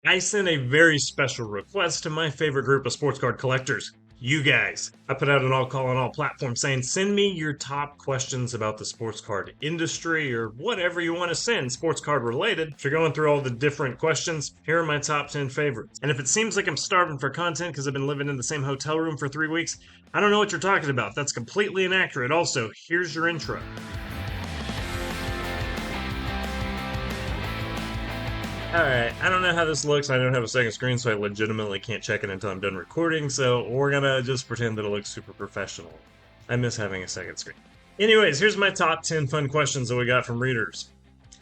I sent a very special request to my favorite group of sports card collectors, you guys. I put out an all call on all platforms saying, send me your top questions about the sports card industry or whatever you want to send sports card related. If you're going through all the different questions, here are my top 10 favorites. And if it seems like I'm starving for content because I've been living in the same hotel room for 3 weeks, I don't know what you're talking about. That's completely inaccurate. Also, here's your intro. Alright, I don't know how this looks. I don't have a second screen, so I legitimately can't check it until I'm done recording, so we're gonna just pretend that it looks super professional. I miss having a second screen. Anyways, here's my top 10 fun questions that we got from readers.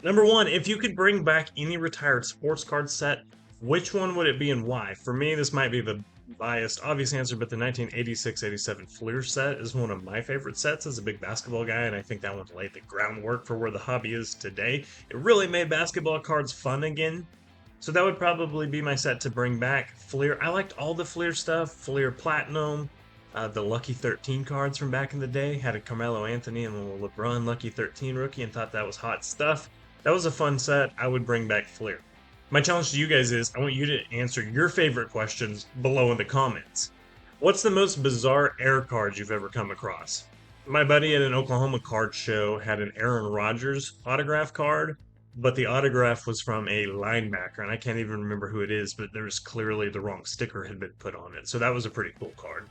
Number one, if you could bring back any retired sports card set, which one would it be and why? For me, this might be the biased, obvious answer, but the 1986-87 Fleer set is one of my favorite sets as a big basketball guy, and I think that one laid the groundwork for where the hobby is today. It really made basketball cards fun again. So that would probably be my set to bring back. Fleer, I liked all the Fleer stuff. Fleer Platinum, the Lucky 13 cards from back in the day. Had a Carmelo Anthony and a LeBron Lucky 13 rookie and thought that was hot stuff. That was a fun set. I would bring back Fleer. My challenge to you guys is I want you to answer your favorite questions below in the comments. What's the most bizarre air card you've ever come across? My buddy at an Oklahoma card show had an Aaron Rodgers autograph card, but the autograph was from a linebacker, and I can't even remember who it is, but there's clearly the wrong sticker had been put on it. So that was a pretty cool card.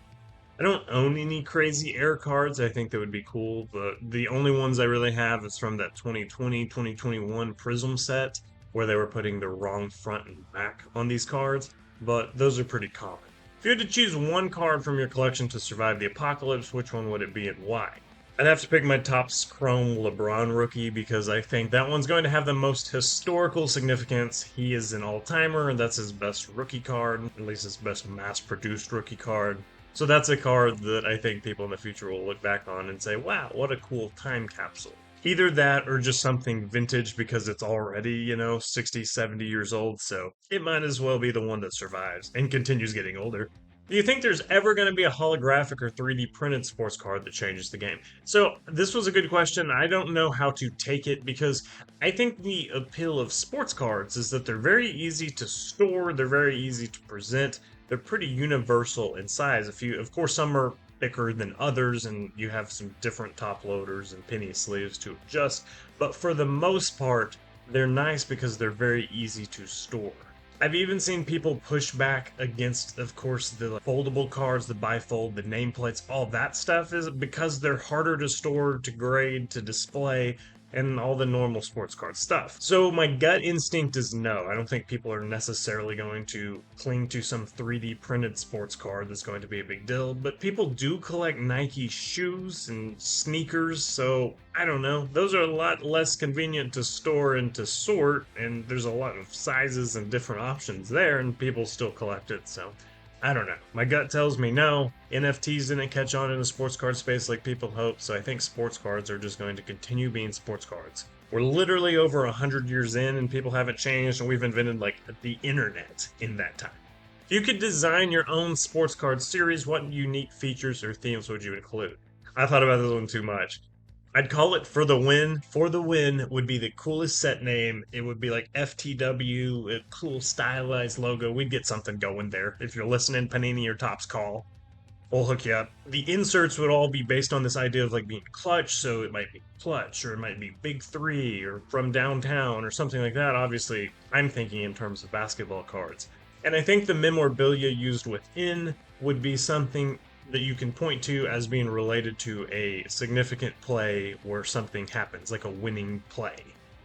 I don't own any crazy air cards. I think that would be cool, but the only ones I really have is from that 2020 2021 Prism set where they were putting the wrong front and back on these cards, but those are pretty common. If you had to choose one card from your collection to survive the apocalypse, which one would it be and why? I'd have to pick my Topps Chrome LeBron rookie because I think that one's going to have the most historical significance. He is an all-timer, and that's his best rookie card, at least his best mass-produced rookie card. So that's a card that I think people in the future will look back on and say, wow, what a cool time capsule. Either that or just something vintage because it's already, 60, 70 years old, so it might as well be the one that survives and continues getting older. Do you think there's ever going to be a holographic or 3D printed sports card that changes the game? So, this was a good question. I don't know how to take it because I think the appeal of sports cards is that they're very easy to store, they're very easy to present, they're pretty universal in size. Of course, some are thicker than others, and you have some different top loaders and penny sleeves to adjust, but for the most part, they're nice because they're very easy to store. I've even seen people push back against, of course, the foldable cards, the bifold, the nameplates, all that stuff is because they're harder to store, to grade, to display, and all the normal sports card stuff. So my gut instinct is no. I don't think people are necessarily going to cling to some 3D printed sports card that's going to be a big deal, but people do collect Nike shoes and sneakers, so I don't know. Those are a lot less convenient to store and to sort, and there's a lot of sizes and different options there, and people still collect it, so I don't know. My gut tells me no. NFTs didn't catch on in the sports card space like people hoped, so I think sports cards are just going to continue being sports cards. We're literally over 100 years in and people haven't changed, and we've invented like the internet in that time. If you could design your own sports card series, what unique features or themes would you include? I thought about this one too much. I'd call it For the Win. For the Win would be the coolest set name. It would be like FTW, a cool stylized logo. We'd get something going there. If you're listening, Panini or Topps call, we'll hook you up. The inserts would all be based on this idea of like being clutch, so it might be clutch, or it might be big three, or from downtown, or something like that. Obviously, I'm thinking in terms of basketball cards. And I think the memorabilia used within would be something that you can point to as being related to a significant play where something happens, like a winning play.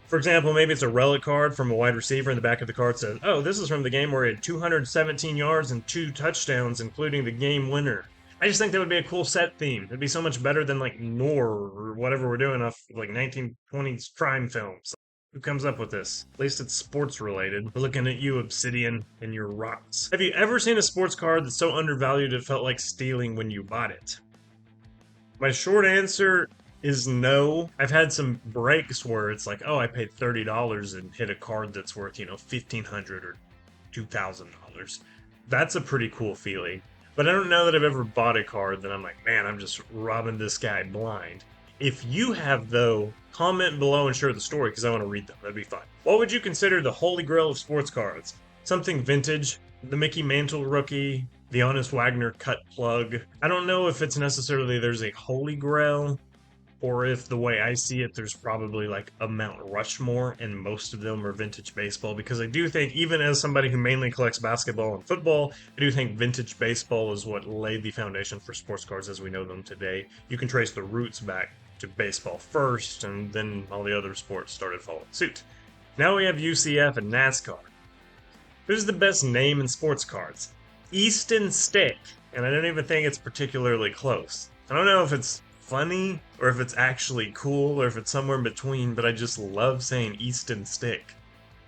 For example, maybe it's a relic card from a wide receiver, and the back of the card says, oh, this is from the game where he had 217 yards and 2 touchdowns, including the game winner. I just think that would be a cool set theme. It'd be so much better than like Nor or whatever we're doing off like 1920s crime films. Who comes up with this? At least it's sports related. We're looking at you, Obsidian, and your rocks. Have you ever seen a sports card that's so undervalued it felt like stealing when you bought it? My short answer is no. I've had some breaks where it's like, oh, I paid $30 and hit a card that's worth, $1,500 or $2,000. That's a pretty cool feeling. But I don't know that I've ever bought a card that I'm like, man, I'm just robbing this guy blind. If you have, though, comment below and share the story because I want to read them. That'd be fun. What would you consider the holy grail of sports cards? something vintage. The Mickey Mantle rookie, the Honest Wagner cut plug. I don't know if it's necessarily there's a holy grail, or if the way I see it, there's probably like a Mount Rushmore, and most of them are vintage baseball. Because I do think, even as somebody who mainly collects basketball and football, I do think vintage baseball is what laid the foundation for sports cards as we know them today. You can trace the roots back to baseball first, and then all the other sports started following suit. Now we have UCF and NASCAR. Who's the best name in sports cards? Easton Stick, and I don't even think it's particularly close. I don't know if it's funny or if it's actually cool or if it's somewhere in between, but I just love saying Easton Stick.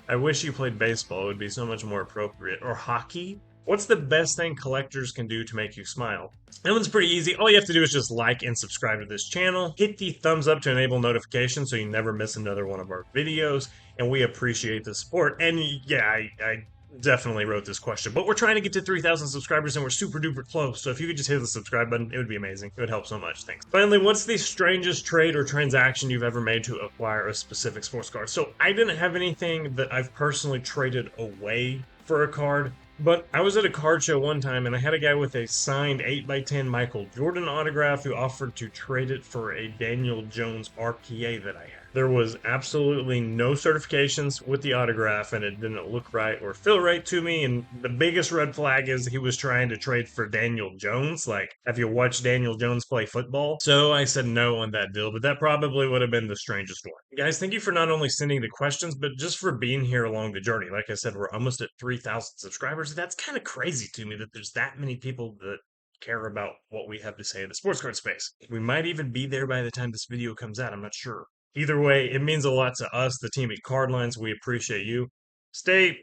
I wish you played baseball, it would be so much more appropriate. Or hockey? What's the best thing collectors can do to make you smile? That one's pretty easy. All you have to do is just like and subscribe to this channel. Hit the thumbs up to enable notifications so you never miss another one of our videos. And we appreciate the support. And yeah, I definitely wrote this question, but we're trying to get to 3,000 subscribers and we're super duper close. So if you could just hit the subscribe button, it would be amazing. It would help so much. Thanks. Finally, what's the strangest trade or transaction you've ever made to acquire a specific sports card? So I didn't have anything that I've personally traded away for a card. But I was at a card show one time and I had a guy with a signed 8x10 Michael Jordan autograph who offered to trade it for a Daniel Jones RPA that I had. There was absolutely no certifications with the autograph and it didn't look right or feel right to me. And the biggest red flag is he was trying to trade for Daniel Jones. Like, have you watched Daniel Jones play football? So I said no on that deal, but that probably would have been the strangest one. Guys, thank you for not only sending the questions, but just for being here along the journey. Like I said, we're almost at 3,000 subscribers. That's kind of crazy to me that there's that many people that care about what we have to say in the sports card space. We might even be there by the time this video comes out. I'm not sure. Either way, it means a lot to us, the team at Cardlines. We appreciate you. Stay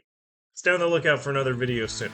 on the lookout for another video soon.